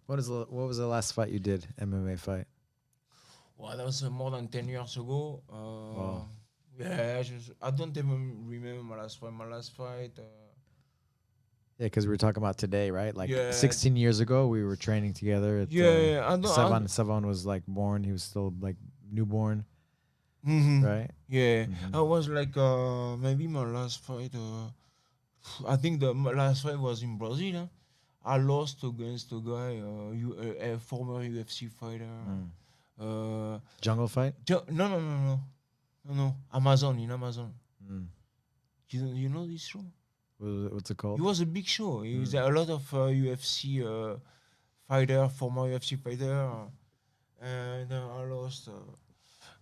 What was the last fight you did? MMA fight. Well, that was more than 10 years ago. Wow. Yeah, I don't even remember my last fight. My last fight. Yeah, because we were talking about today, right? Like Yeah. 16 years ago, we were training together. At, Yeah, I don't. Savan was like born. He was still like newborn, right? Yeah, I was like maybe my last fight. I think my last fight was in Brazil. Huh? I lost against a guy, a former UFC fighter. Jungle fight. No. Amazon in Amazon. Mm. You know this show? What's it called? It was a big show. It was a lot of UFC fighter, former UFC fighter, and I lost.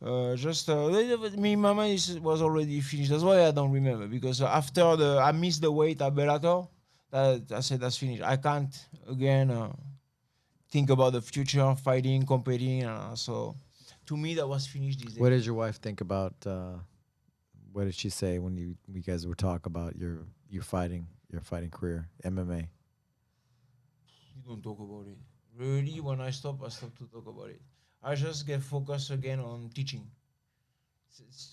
My mind was already finished. That's why I don't remember, because after I missed the weight at Bellator. That I said that's finished. I can't again think about the future, fighting, competing. So to me, that was finished. This What day. did your wife think about? What did she say when you guys were talk about your fighting career, MMA? You don't talk about it. Really, when I stop to talk about it. I just get focused again on teaching.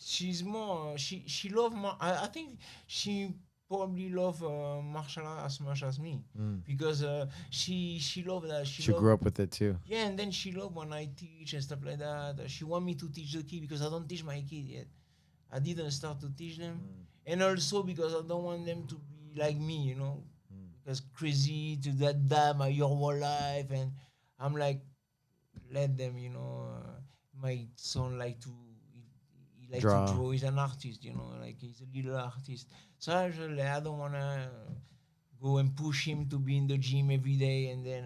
She's more. She love more. I think she probably love martial art as much as me, because she love that. She grew up with it too. Yeah, and then she love when I teach and stuff like that. She want me to teach the kid because I don't teach my kid yet. I didn't start to teach them, and also because I don't want them to be like me, because crazy to that my your whole life, and I'm like, let them, my son like to he like Draw. to draw. He's an artist, like he's a little artist. So I don't wanna go and push him to be in the gym every day, and then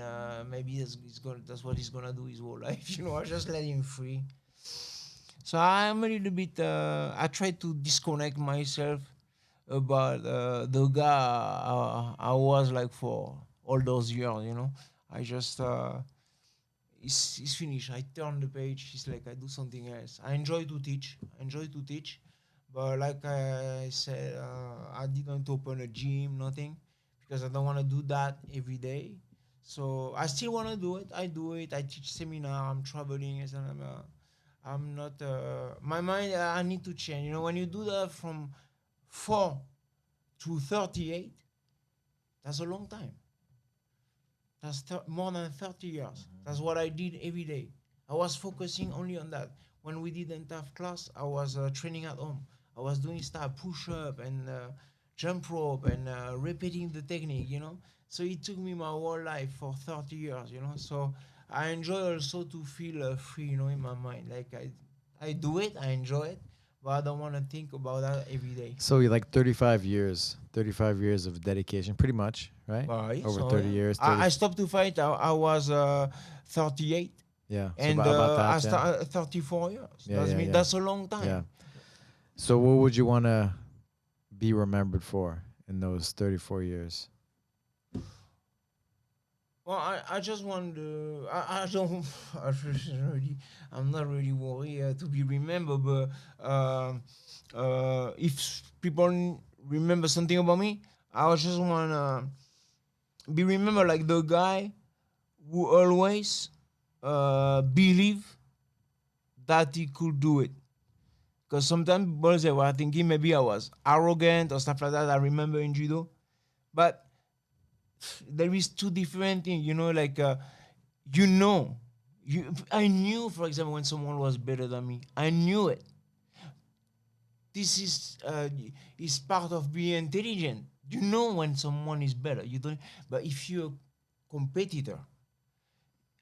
maybe that's what he's gonna do his whole life. I just let him free. So I'm a little bit. I try to disconnect myself about the guy I was like for all those years. I just it's finished. I turn the page. It's like I do something else. I enjoy to teach. But like I said, I didn't open a gym, nothing, because I don't want to do that every day. So I still want to do it. I do it. I teach seminar. I'm traveling, and I'm not. My mind. I need to change. You know, when you do that from 4 to 38, that's a long time. That's more than 30 years. That's what I did every day. I was focusing only on that. When we didn't have class, I was training at home. I was doing stuff, push up and jump rope and repeating the technique, you know. So it took me my whole life for 30 years, you know. So I enjoy also to feel free, you know, in my mind. Like I do it, I enjoy it, but I don't want to think about that every day. So you like 35 years of dedication, pretty much, right? Yeah, Over so 30 yeah. years. I stopped to fight. I was 38. Yeah. So And about I that, yeah. started 34 years. Yeah, yeah, yeah. That's a long time. Yeah. So what would you want to be remembered for in those 34 years? Well, I just want to. I don't. I'm not really worried to be remembered, but if people remember something about me, I just want to be remembered like the guy who always believe that he could do it. Because sometimes people say, well, I thinking maybe I was arrogant or stuff like that. I remember in judo. But there is two different things, you know, like, you know. I knew, for example, when someone was better than me. I knew it. This is part of being intelligent. You know when someone is better. You don't. But if you're a competitor,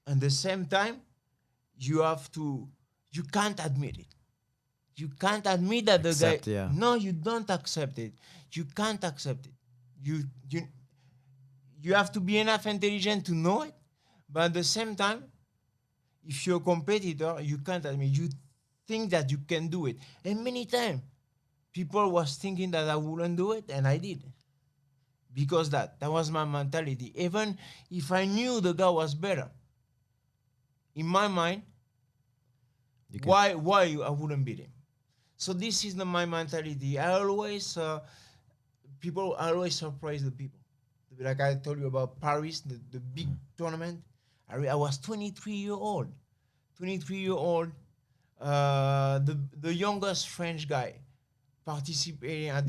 at the same time, you can't admit it. You can't admit that the guy. Yeah. No, you don't accept it. You can't accept it. You have to be enough intelligent to know it, but at the same time, if you're a competitor, you can't admit. You think that you can do it, and many times people was thinking that I wouldn't do it, and I did, because that was my mentality. Even if I knew the guy was better, in my mind, why I wouldn't beat him? So this is my mentality. People always surprise the people. Like I told you about Paris, the big tournament. I was 23 years old. 23 years old. The youngest French guy participating at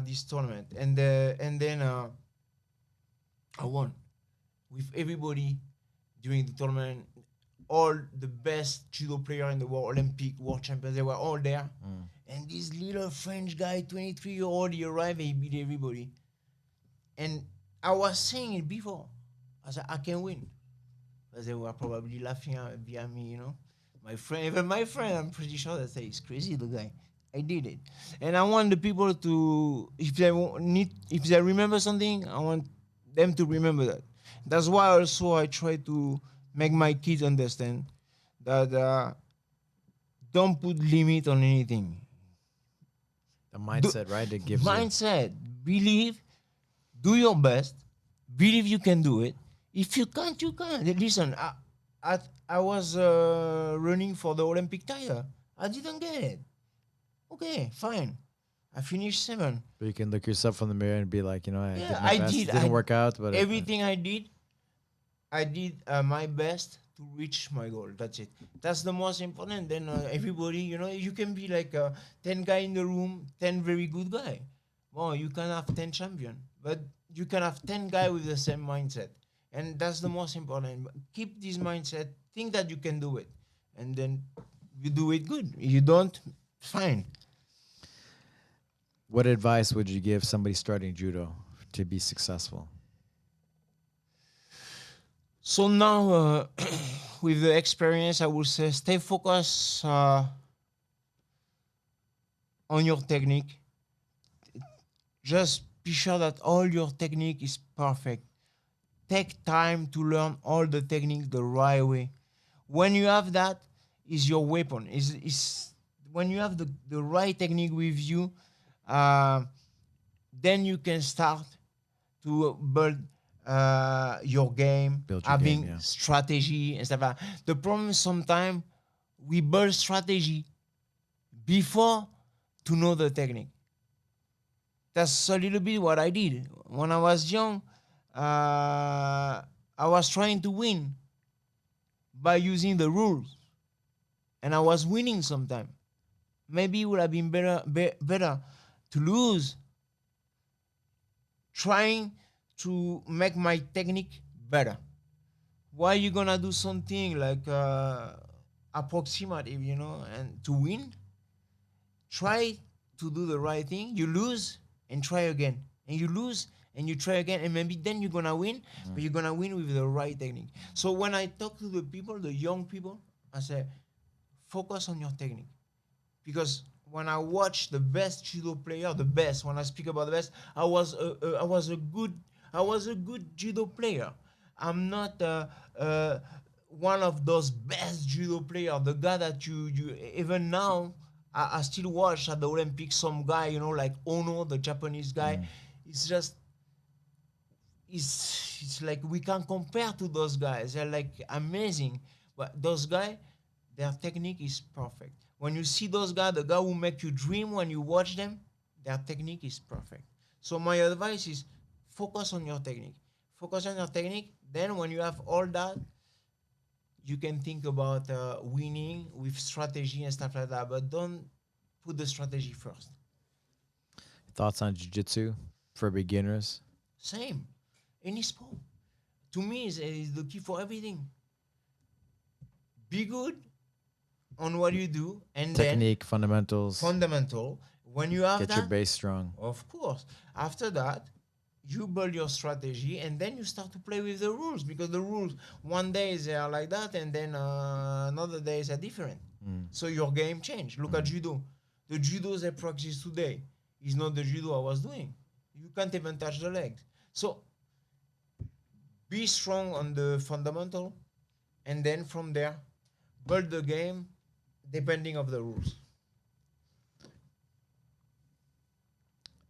this tournament, and then I won with everybody during the tournament. All the best judo players in the world, Olympic, world champions, they were all there. And this little French guy, 23 years old, he arrived and he beat everybody. And I was saying it before. I said, I can win. But they were probably laughing at me, you know. Even my friend, I'm pretty sure they say, he's crazy, the guy. I did it. And I want the people to, if they remember something, I want them to remember that. That's why also I try to make my kids understand that don't put limit on anything. The mindset, right? It gives mindset. Believe, do your best, believe you can do it. If you can't, you can't. Listen, I was running for the Olympic title. I didn't get it. Okay, fine. I finished 7th. But you can look yourself in the mirror and be like, you know, I did. It didn't work out, but everything I did my best to reach my goal. That's it. That's the most important. Then everybody, you know, you can be like 10 guy in the room, 10 very good guy. Well, you can have 10 champion, but you can have 10 guy with the same mindset. And that's the most important. Keep this mindset. Think that you can do it. And then you do it good. You don't, fine. What advice would you give somebody starting judo to be successful? So now, with the experience, I would say stay focused on your technique. Just be sure that all your technique is perfect. Take time to learn all the techniques the right way. When you have that, is your weapon. Is when you have the right technique with you, then you can start to build your game, Build your game, having yeah. strategy and stuff like that. The problem is sometimes we build strategy before to know the technique. That's a little bit what I did. When I was young, I was trying to win by using the rules, and I was winning sometimes. Maybe it would have been better to lose trying to make my technique better. Why you gonna do something like approximative, and to win? Try to do the right thing. You lose and try again, and you lose and you try again, and maybe then you're gonna win, but you're gonna win with the right technique. So when I talk to the people, the young people, I say, focus on your technique, because when I watch the best judo player, the best. When I speak about the best, I was a good judo player. I'm not one of those best judo players. The guy that you even now I still watch at the Olympics. Some guy, like Ono, the Japanese guy. It's just it's like we can compare to those guys. They're like amazing, but those guys, their technique is perfect. When you see those guys, the guy who make you dream when you watch them, their technique is perfect. So my advice is focus on your technique. Focus on your technique. Then when you have all that, you can think about winning with strategy and stuff like that. But don't put the strategy first. Thoughts on jiu-jitsu for beginners? Same. Any sport. To me, is the key for everything. Be good on what you do, and Technique, fundamentals, fundamental. When you have get that, your base strong. of course. After that, you build your strategy, and then you start to play with the rules, because the rules one day they are like that, and then another days are different. So your game changed. Look at judo. The judo they practice today is not the judo I was doing. You can't even touch the legs. So be strong on the fundamental, and then from there build the game depending of the rules.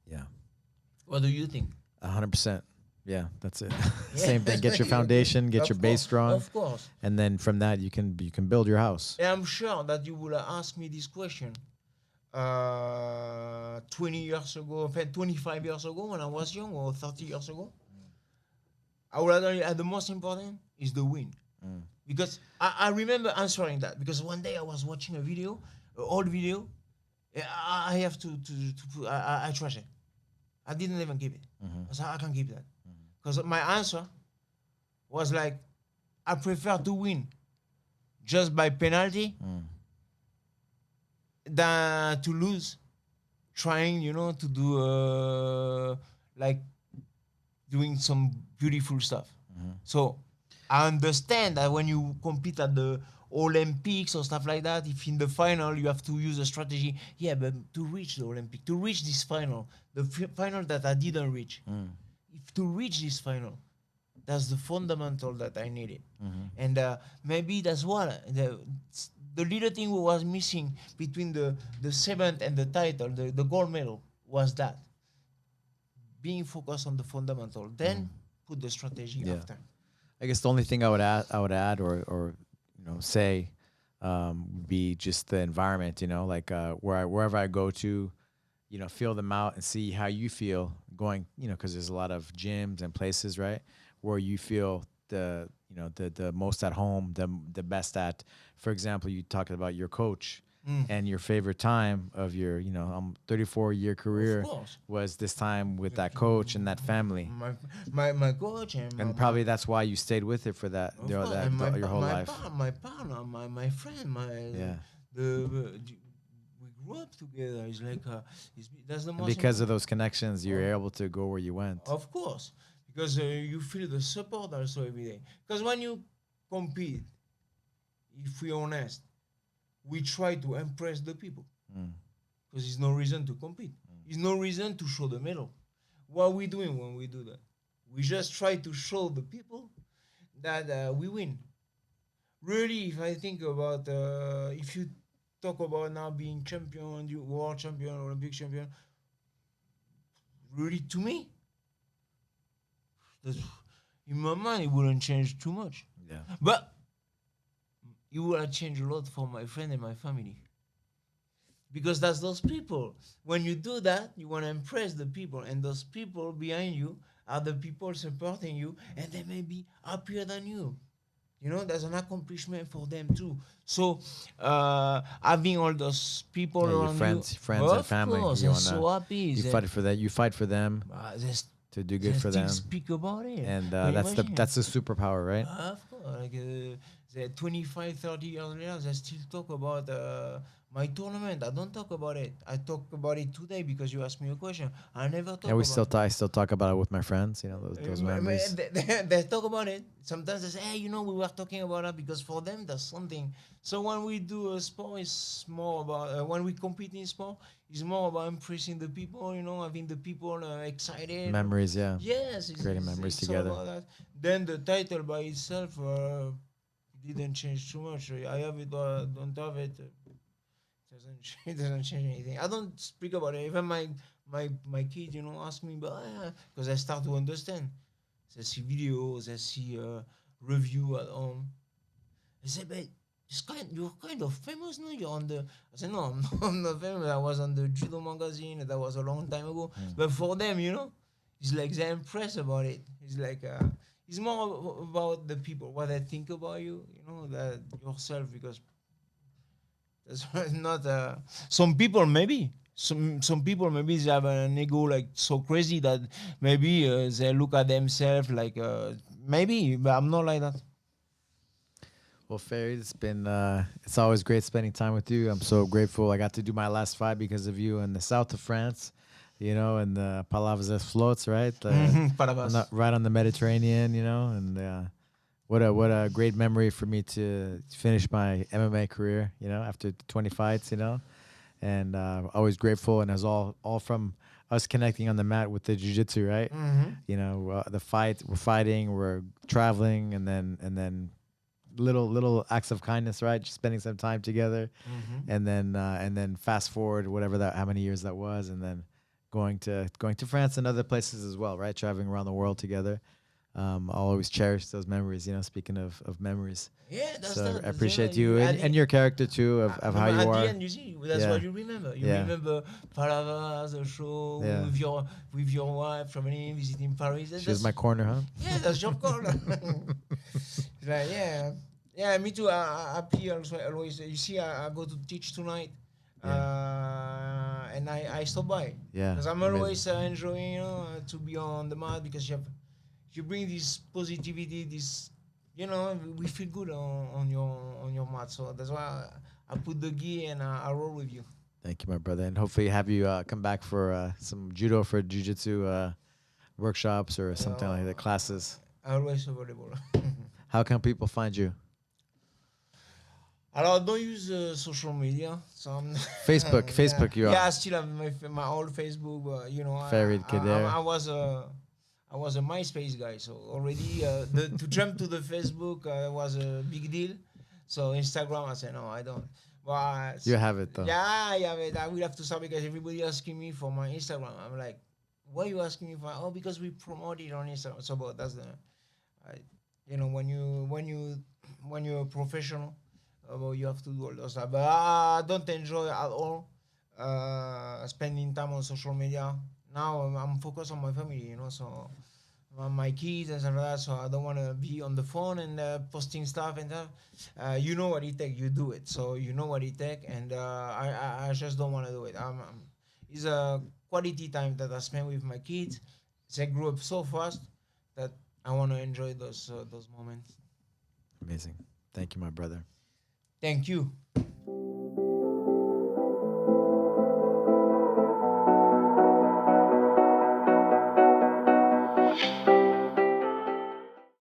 Yeah, What do you think? 100%. Yeah, that's it. Same thing. Get your foundation, get your base strong, Of course. and then from that you can build your house. And I'm sure that you will ask me this question 20 years ago, 25 years ago when I was young, or 30 years ago. I would tell you the most important is the win. Because I remember answering that, because one day I was watching a video, an old video. I have to put, I trash it. I didn't even keep it. I said, I can't keep that. Because my answer was like, I prefer to win just by penalty than to lose trying, to do like doing some beautiful stuff. So I understand that when you compete at the Olympics or stuff like that, if in the final you have to use a strategy, yeah, but to reach the Olympic, to reach this final, the final that I didn't reach, if to reach this final, that's the fundamental that I needed. And maybe that's what the little thing was missing between the seventh and the title, the gold medal, was that being focused on the fundamental, then put the strategy after. I guess the only thing I would add, or say, would be just the environment. Like wherever I go to, feel them out and see how you feel going. Because there's a lot of gyms and places, right, where you feel the most at home, the best at. For example, you talked about your coach. And your favorite time of your 34-year career was this time with that coach and that family. My coach and probably that's why you stayed with it for that your whole life. My partner, my friend, we grew up together. It's like that's the most. And because of those connections, you're able to go where you went. Of course, because you feel the support also every day. Because when you compete, if we're honest, we try to impress the people, because there's no reason to compete. There's no reason to show the medal. What are we doing when we do that? We just try to show the people that we win. Really, if I think about, if you talk about now being champion, you world champion, Olympic champion, really to me, in my mind, it wouldn't change too much. Yeah. But it would have changed a lot for my friend and my family. Because that's those people. When you do that, you want to impress the people, and those people behind you are the people supporting you, and they may be happier than you. You know, there's an accomplishment for them too. So, having all those people Yeah, your around friends you, and of family. course, You I'm wanna, so happy. you fight for that. You fight for them to do good they for still them, speak about it. and Can you imagine? that's the superpower, right? Of course, like the 25, 30 years later, they still talk about my tournament. I don't talk about it. I talk about it today because you asked me a question. I never talk And we about still it. I still talk about it with my friends. You know those memories. They talk about it. Sometimes they say, hey, we were talking about it because for them, that's something. So when we do a sport, it's more about, when we compete in sport, it's more about impressing the people, having the people excited. Memories, yeah. Yes, Creating memories it's together. all about that. Then the title by itself didn't change too much. I have it or don't have it. It doesn't change anything. I don't speak about it. Even my kids, ask me, but because I start to understand. They see videos, they see review at home. They say, but you're kind of famous now. You're on the. I said, no, I'm not famous. I was on the judo magazine. That was a long time ago. But for them, it's like they're impressed about it. It's like it's more about the people, what they think about you. That yourself, because that's not. Some people maybe. Some people maybe they have an ego like so crazy that maybe they look at themselves like maybe, but I'm not like that. Well, Ferrid, it's always great spending time with you. I'm so grateful. I got to do my last fight because of you in the south of France, in the Palavas floats, right? Palavas. Right on the Mediterranean, and what a great memory for me to finish my MMA career, after 20 fights, and always grateful. And it was all from us connecting on the mat with the jiu-jitsu, right? The fight, we're fighting, we're traveling, and then little acts of kindness, right? Just spending some time together, and then fast forward how many years that was, and then going to France and other places as well, right? Traveling around the world together. I'll always cherish those memories. Speaking of memories. Yeah, that's so that. I appreciate you and your character too of how you at are. the end, you see, that's what you remember. You remember Palavas, the show with your wife traveling, visiting Paris. She was my corner, huh? Yeah, that's your corner. It's like yeah, me too. Happy also always. You see, I go to teach tonight. And I stop by. Yeah, because I'm always enjoying to be on the mat because you bring this positivity, this we feel good on your mat. So that's why I put the gear and I roll with you. Thank you, my brother, and hopefully have you come back for some judo for jiu-jitsu workshops or something like that, classes. Always available. How can people find you? I don't use social media, so Facebook. You are. Yeah, I still have my old Facebook, but Ferrid Kheder. I was a MySpace guy, so already to jump to the Facebook was a big deal. So Instagram, I said no, I don't. But you have it though. Yeah, I have it. I will have to start because everybody asking me for my Instagram. I'm like, why are you asking me for? Oh, because we promote it on Instagram. So, but that's the, when you're a professional, you have to do all those stuff. But I don't enjoy at all spending time on social media. Now I'm focused on my family, so my kids and stuff like that. So I don't want to be on the phone and posting stuff and stuff. You know what it takes, you do it. So you know what it takes, and I just don't want to do it. It's a quality time that I spend with my kids. They grew up so fast that I want to enjoy those moments. Amazing. Thank you, my brother. Thank you.